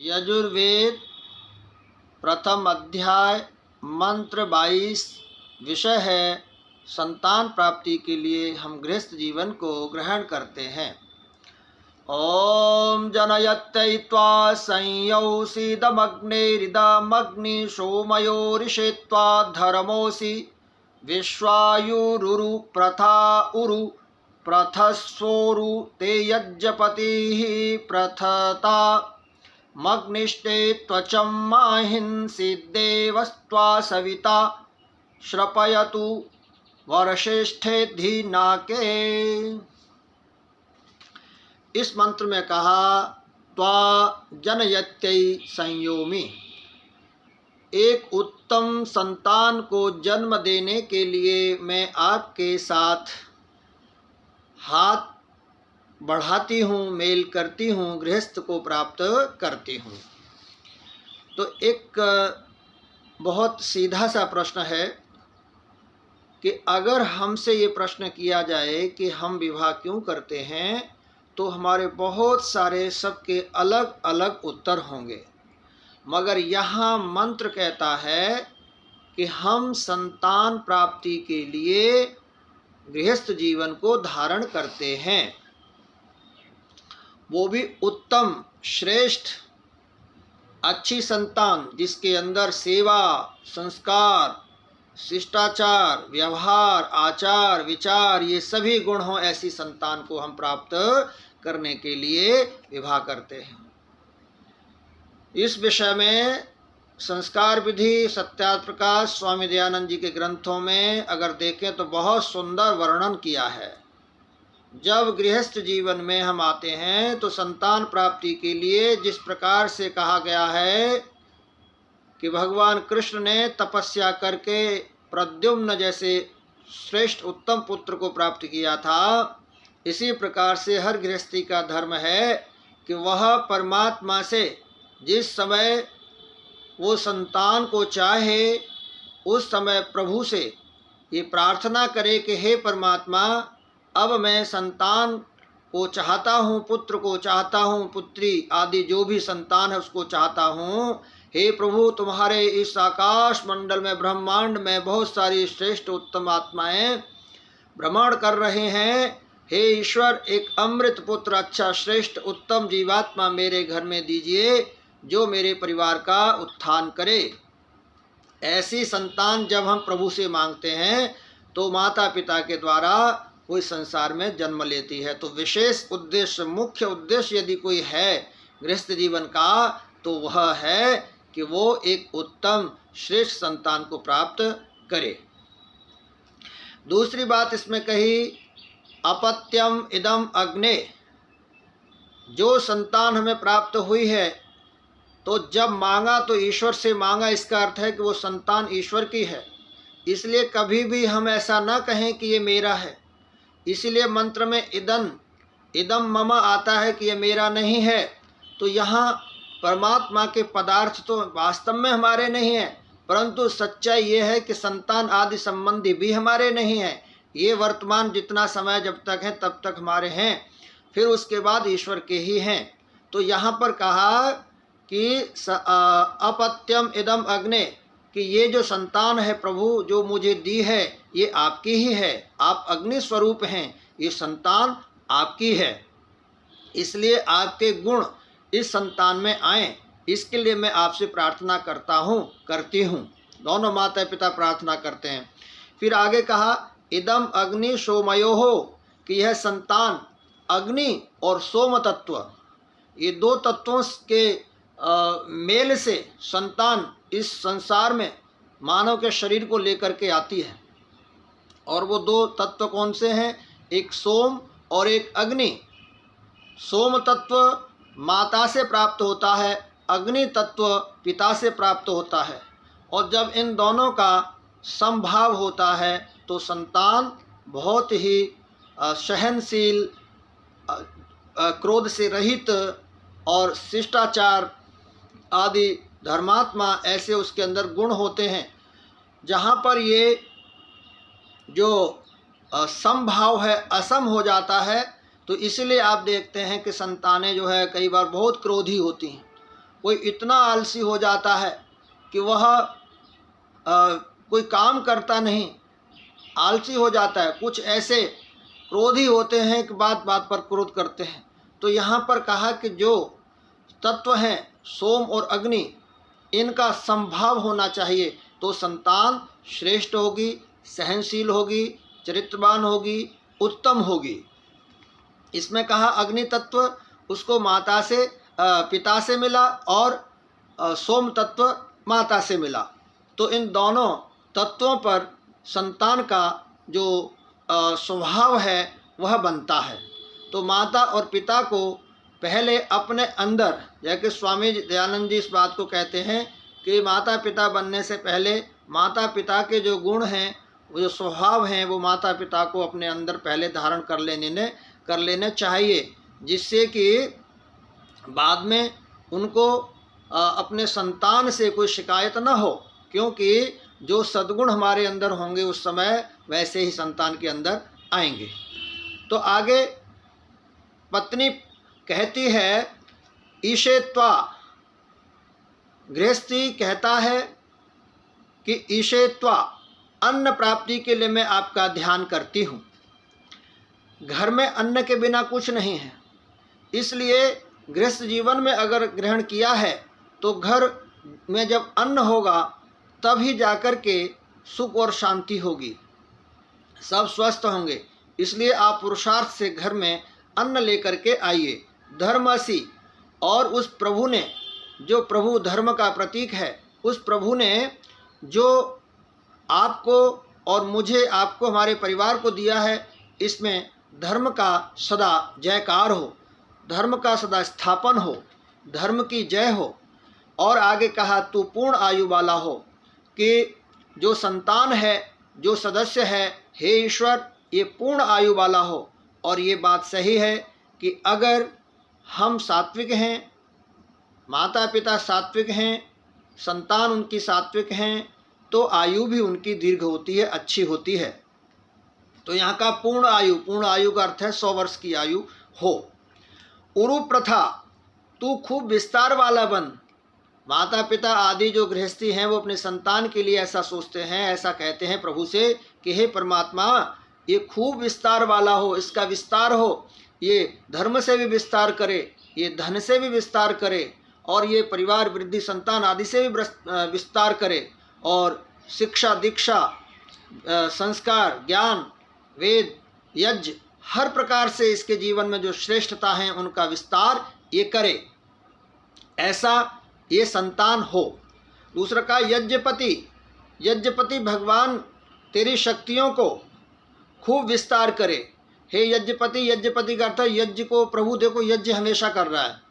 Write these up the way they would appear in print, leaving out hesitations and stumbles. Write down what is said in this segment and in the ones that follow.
यजुर्वेद प्रथम अध्याय मंत्र 22 विषय है संतान प्राप्ति के लिए हम गृहस्थ जीवन को ग्रहण करते हैं। ओम जनयत्यैत्वा संयौषिदमग्नेरिदमग्नि सोमयोरिषेत्वा धर्मोऽसि विश्वायुरुरु प्रथा उरु प्रथस्वोरु ते यज्ञपतिः प्रथता मग्निष्टे त्वचं माहिंसि देवस्त्वा सविता श्रपयतु वर्षेष्ठे धीनाके। इस मंत्र में कहा त्वा जनयत्यै संयोमी, एक उत्तम संतान को जन्म देने के लिए मैं आपके साथ हाथ बढ़ाती हूँ, मेल करती हूँ, गृहस्थ को प्राप्त करती हूँ। तो एक बहुत सीधा सा प्रश्न है कि अगर हमसे ये प्रश्न किया जाए कि हम विवाह क्यों करते हैं, तो हमारे बहुत सारे सबके अलग अलग उत्तर होंगे। मगर यहाँ मंत्र कहता है कि हम संतान प्राप्ति के लिए गृहस्थ जीवन को धारण करते हैं, वो भी उत्तम श्रेष्ठ अच्छी संतान जिसके अंदर सेवा, संस्कार, शिष्टाचार, व्यवहार, आचार, विचार ये सभी गुण हों, ऐसी संतान को हम प्राप्त करने के लिए विवाह करते हैं। इस विषय में संस्कार विधि सत्यार्थ प्रकाश स्वामी दयानंद जी के ग्रंथों में अगर देखें तो बहुत सुंदर वर्णन किया है। जब गृहस्थ जीवन में हम आते हैं तो संतान प्राप्ति के लिए जिस प्रकार से कहा गया है कि भगवान कृष्ण ने तपस्या करके प्रद्युम्न जैसे श्रेष्ठ उत्तम पुत्र को प्राप्त किया था, इसी प्रकार से हर गृहस्थी का धर्म है कि वह परमात्मा से जिस समय वो संतान को चाहे उस समय प्रभु से ये प्रार्थना करे कि हे परमात्मा, अब मैं संतान को चाहता हूँ, पुत्र को चाहता हूँ, पुत्री आदि जो भी संतान है उसको चाहता हूँ। हे प्रभु, तुम्हारे इस आकाश मंडल में ब्रह्मांड में बहुत सारी श्रेष्ठ उत्तम आत्माएं भ्रमण कर रहे हैं। हे ईश्वर, एक अमृत पुत्र अच्छा श्रेष्ठ उत्तम जीवात्मा मेरे घर में दीजिए जो मेरे परिवार का उत्थान करे। ऐसी संतान जब हम प्रभु से मांगते हैं तो माता पिता के द्वारा कोई संसार में जन्म लेती है। तो विशेष उद्देश्य, मुख्य उद्देश्य यदि कोई है गृहस्थ जीवन का, तो वह है कि वो एक उत्तम श्रेष्ठ संतान को प्राप्त करे। दूसरी बात इसमें कही, अपत्यम इदम अग्ने, जो संतान हमें प्राप्त हुई है तो जब मांगा तो ईश्वर से मांगा, इसका अर्थ है कि वो संतान ईश्वर की है। इसलिए कभी भी हम ऐसा ना कहें कि ये मेरा है। इसलिए मंत्र में इदम मम आता है कि ये मेरा नहीं है। तो यहाँ परमात्मा के पदार्थ तो वास्तव में हमारे नहीं हैं, परंतु सच्चाई ये है कि संतान आदि संबंधी भी हमारे नहीं हैं। ये वर्तमान जितना समय जब तक है तब तक हमारे हैं, फिर उसके बाद ईश्वर के ही हैं। तो यहाँ पर कहा कि अपत्यम इदम अग्ने, कि ये जो संतान है प्रभु जो मुझे दी है ये आपकी ही है, आप अग्नि स्वरूप हैं, ये संतान आपकी है। इसलिए आपके गुण इस संतान में आए, इसके लिए मैं आपसे प्रार्थना करता हूँ, करती हूँ। दोनों माता पिता प्रार्थना करते हैं। फिर आगे कहा इदम अग्नि सोमयो हो, कि यह संतान अग्नि और सोम तत्व, ये दो तत्वों के मेल से संतान इस संसार में मानव के शरीर को लेकर के आती है। और वो दो तत्व कौन से हैं? एक सोम और एक अग्नि। सोम तत्व माता से प्राप्त होता है, अग्नि तत्व पिता से प्राप्त होता है। और जब इन दोनों का समभाव होता है तो संतान बहुत ही सहनशील, क्रोध से रहित और शिष्टाचार आदि धर्मात्मा ऐसे उसके अंदर गुण होते हैं। जहाँ पर ये जो समभाव है असम हो जाता है, तो इसलिए आप देखते हैं कि संतानें जो है कई बार बहुत क्रोधी होती हैं। कोई इतना आलसी हो जाता है कि वह कोई काम करता नहीं, आलसी हो जाता है। कुछ ऐसे क्रोधी होते हैं कि बात बात पर क्रोध करते हैं। तो यहाँ पर कहा कि जो तत्व हैं सोम और अग्नि, इनका समभाव होना चाहिए तो संतान श्रेष्ठ होगी, सहनशील होगी, चरित्रवान होगी, उत्तम होगी। इसमें कहा अग्नि तत्व उसको माता से पिता से मिला और सोम तत्व माता से मिला। तो इन दोनों तत्वों पर संतान का जो स्वभाव है वह बनता है। तो माता और पिता को पहले अपने अंदर, जैसे स्वामी दयानंद जी इस बात को कहते हैं कि माता पिता बनने से पहले माता पिता के जो गुण हैं, वो जो स्वभाव हैं, वो माता पिता को अपने अंदर पहले धारण कर लेने चाहिए, जिससे कि बाद में उनको अपने संतान से कोई शिकायत न हो। क्योंकि जो सद्गुण हमारे अंदर होंगे उस समय वैसे ही संतान के अंदर आएंगे। तो आगे पत्नी कहती है ईशेत्वा, गृहस्थी कहता है कि ईशेत्वा, अन्न प्राप्ति के लिए मैं आपका ध्यान करती हूँ। घर में अन्न के बिना कुछ नहीं है, इसलिए गृहस्थ जीवन में अगर ग्रहण किया है तो घर में जब अन्न होगा तभी जाकर के सुख और शांति होगी, सब स्वस्थ होंगे। इसलिए आप पुरुषार्थ से घर में अन्न लेकर के आइए। धर्मसी, और उस प्रभु ने, जो प्रभु धर्म का प्रतीक है, उस प्रभु ने जो आपको और मुझे, आपको, हमारे परिवार को दिया है, इसमें धर्म का सदा जयकार हो, धर्म का सदा स्थापन हो, धर्म की जय हो। और आगे कहा तू पूर्ण आयु वाला हो, कि जो संतान है, जो सदस्य है, हे ईश्वर, ये पूर्ण आयु वाला हो। और ये बात सही है कि अगर हम सात्विक हैं, माता पिता सात्विक हैं, संतान उनकी सात्विक हैं, तो आयु भी उनकी दीर्घ होती है, अच्छी होती है। तो यहाँ का पूर्ण आयु का अर्थ है 100 वर्ष की आयु हो। उरु प्रथा, तू खूब विस्तार वाला बन। माता पिता आदि जो गृहस्थी हैं वो अपने संतान के लिए ऐसा सोचते हैं, ऐसा कहते हैं प्रभु से कि हे परमात्मा, ये खूब विस्तार वाला हो, इसका विस्तार हो, ये धर्म से भी विस्तार करे, ये धन से भी विस्तार करे, और ये परिवार वृद्धि संतान आदि से भी विस्तार करे, और शिक्षा दीक्षा संस्कार ज्ञान वेद यज्ञ हर प्रकार से इसके जीवन में जो श्रेष्ठता हैं उनका विस्तार ये करे, ऐसा ये संतान हो। दूसरा का यज्ञपति भगवान तेरी शक्तियों को खूब विस्तार करे। हे यज्ञपति का अर्थ है यज्ञ को, प्रभु देखो यज्ञ हमेशा कर रहा है,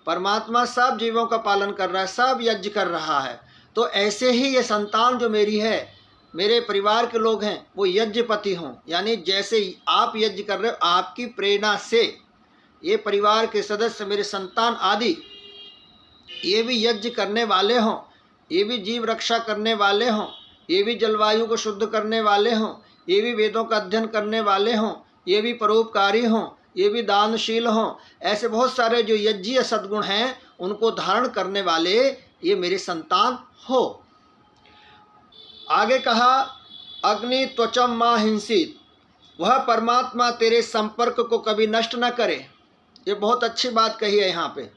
परमात्मा सब जीवों का पालन कर रहा है, सब यज्ञ कर रहा है। तो ऐसे ही ये संतान जो मेरी है, मेरे परिवार के लोग हैं, वो यज्ञपति हों। यानी जैसे आप यज्ञ कर रहे हो, आपकी प्रेरणा से ये परिवार के सदस्य, मेरे संतान आदि, ये भी यज्ञ करने वाले हों, ये भी जीव रक्षा करने वाले हों, ये भी जलवायु को शुद्ध करने वाले हों, ये भी वेदों का अध्ययन करने वाले हों, ये भी परोपकारी हों, ये भी दानशील हों। ऐसे बहुत सारे जो यज्ञीय सद्गुण हैं उनको धारण करने वाले ये मेरे संतान हो। आगे कहा अग्नि त्वचम मां हिंसित, वह परमात्मा तेरे संपर्क को कभी नष्ट न करे। ये बहुत अच्छी बात कही है यहाँ पे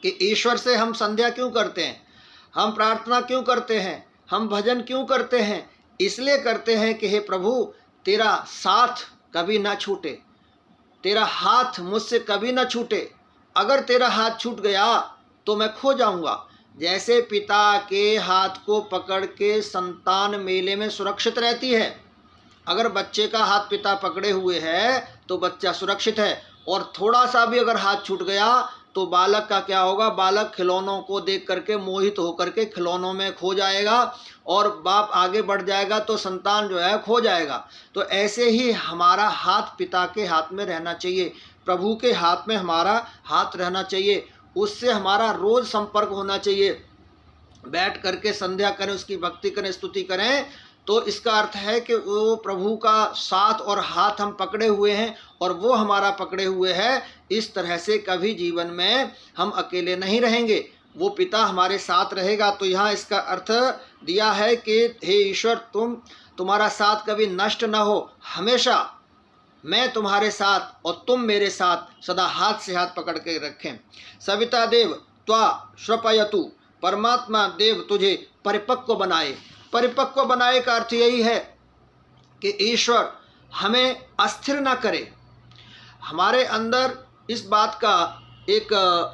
कि ईश्वर से हम संध्या क्यों करते हैं, हम प्रार्थना क्यों करते हैं, हम भजन क्यों करते हैं। इसलिए करते हैं कि हे प्रभु, तेरा साथ कभी ना छूटे, तेरा हाथ मुझसे कभी ना छूटे। अगर तेरा हाथ छूट गया तो मैं खो जाऊंगा। जैसे पिता के हाथ को पकड़ के संतान मेले में सुरक्षित रहती है, अगर बच्चे का हाथ पिता पकड़े हुए है तो बच्चा सुरक्षित है। और थोड़ा सा भी अगर हाथ छूट गया तो बालक का क्या होगा, बालक खिलौनों को देख करके मोहित होकर के खिलौनों में खो जाएगा, और बाप आगे बढ़ जाएगा तो संतान जो है खो जाएगा। तो ऐसे ही हमारा हाथ पिता के हाथ में रहना चाहिए, प्रभु के हाथ में हमारा हाथ रहना चाहिए, उससे हमारा रोज़ संपर्क होना चाहिए। बैठ करके संध्या करें, उसकी भक्ति करें, स्तुति करें, तो इसका अर्थ है कि वो प्रभु का साथ और हाथ हम पकड़े हुए हैं और वो हमारा पकड़े हुए है। इस तरह से कभी जीवन में हम अकेले नहीं रहेंगे। वो पिता हमारे साथ रहेगा। तो यहाँ इसका अर्थ दिया है कि हे ईश्वर, तुम्हारा साथ कभी नष्ट न हो, हमेशा मैं तुम्हारे साथ और तुम मेरे साथ सदा हाथ से हाथ पकड़ के रखें। सविता देव त्वा श्रपयतु, परमात्मा देव तुझे परिपक्व बनाए। परिपक्व बनाए का अर्थ यही है कि ईश्वर हमें अस्थिर ना करे। हमारे अंदर इस बात का एक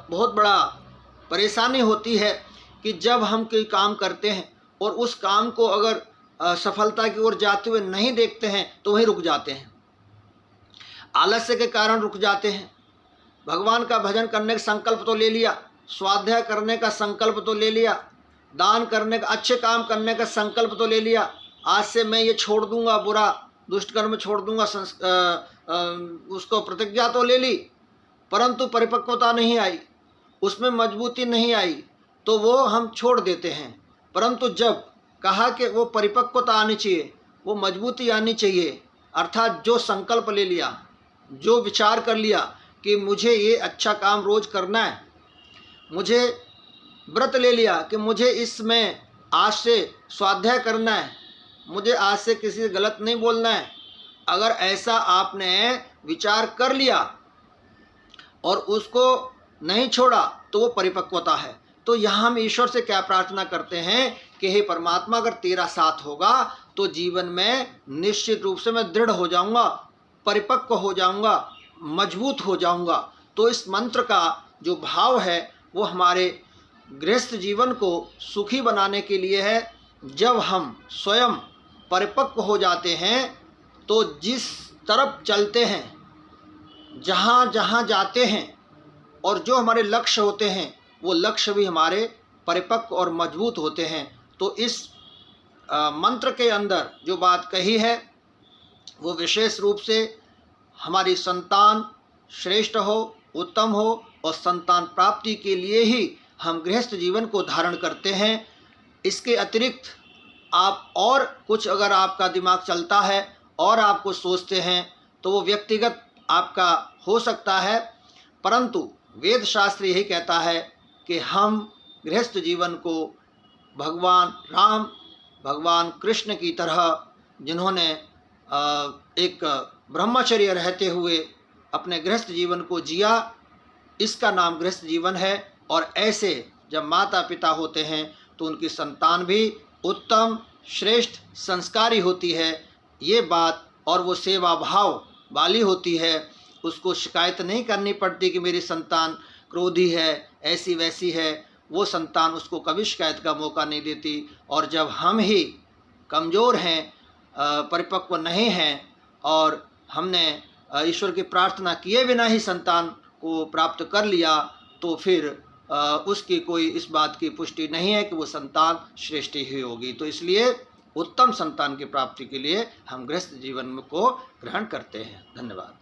बहुत बड़ा परेशानी होती है कि जब हम कोई काम करते हैं और उस काम को अगर सफलता की ओर जाते हुए नहीं देखते हैं तो वहीं रुक जाते हैं, आलस्य के कारण रुक जाते हैं। भगवान का भजन करने का संकल्प तो ले लिया, स्वाध्याय करने का संकल्प तो ले लिया, दान करने का, अच्छे काम करने का संकल्प तो ले लिया, आज से मैं ये छोड़ दूंगा, बुरा दुष्ट कर्म छोड़ दूंगा, उसको प्रतिज्ञा तो ले ली, परंतु परिपक्वता नहीं आई, उसमें मजबूती नहीं आई, तो वो हम छोड़ देते हैं। परंतु जब कहा कि वो परिपक्वता आनी चाहिए, वो मजबूती आनी चाहिए, अर्थात जो संकल्प ले लिया, जो विचार कर लिया कि मुझे ये अच्छा काम रोज करना है, मुझे व्रत ले लिया कि मुझे इसमें आज से स्वाध्याय करना है, मुझे आज से किसी से गलत नहीं बोलना है, अगर ऐसा आपने विचार कर लिया और उसको नहीं छोड़ा तो वो परिपक्वता है। तो यहाँ हम ईश्वर से क्या प्रार्थना करते हैं कि हे परमात्मा, अगर तेरा साथ होगा तो जीवन में निश्चित रूप से मैं दृढ़ हो जाऊंगा, परिपक्व हो जाऊंगा, मजबूत हो जाऊंगा। तो इस मंत्र का जो भाव है वो हमारे गृहस्थ जीवन को सुखी बनाने के लिए है। जब हम स्वयं परिपक्व हो जाते हैं तो जिस तरफ चलते हैं, जहाँ जहाँ जाते हैं और जो हमारे लक्ष्य होते हैं वो लक्ष्य भी हमारे परिपक्व और मजबूत होते हैं। तो इस मंत्र के अंदर जो बात कही है वो विशेष रूप से हमारी संतान श्रेष्ठ हो, उत्तम हो और संतान प्राप्ति के लिए ही हम गृहस्थ जीवन को धारण करते हैं। इसके अतिरिक्त आप और कुछ अगर आपका दिमाग चलता है और आपको सोचते हैं तो वो व्यक्तिगत आपका हो सकता है, परंतु वेद शास्त्र यही कहता है कि हम गृहस्थ जीवन को भगवान राम, भगवान कृष्ण की तरह, जिन्होंने एक ब्रह्मचर्य रहते हुए अपने गृहस्थ जीवन को जिया, इसका नाम गृहस्थ जीवन है। और ऐसे जब माता पिता होते हैं तो उनकी संतान भी उत्तम, श्रेष्ठ, संस्कारी होती है, ये बात, और वो सेवा भाव वाली होती है। उसको शिकायत नहीं करनी पड़ती कि मेरी संतान क्रोधी है, ऐसी वैसी है, वो संतान उसको कभी शिकायत का मौका नहीं देती। और जब हम ही कमज़ोर हैं, परिपक्व नहीं हैं और हमने ईश्वर की प्रार्थना किए बिना ही संतान को प्राप्त कर लिया, तो फिर उसकी कोई इस बात की पुष्टि नहीं है कि वो संतान श्रेष्ठ ही होगी। तो इसलिए उत्तम संतान की प्राप्ति के लिए हम गृहस्थ जीवन को ग्रहण करते हैं। धन्यवाद।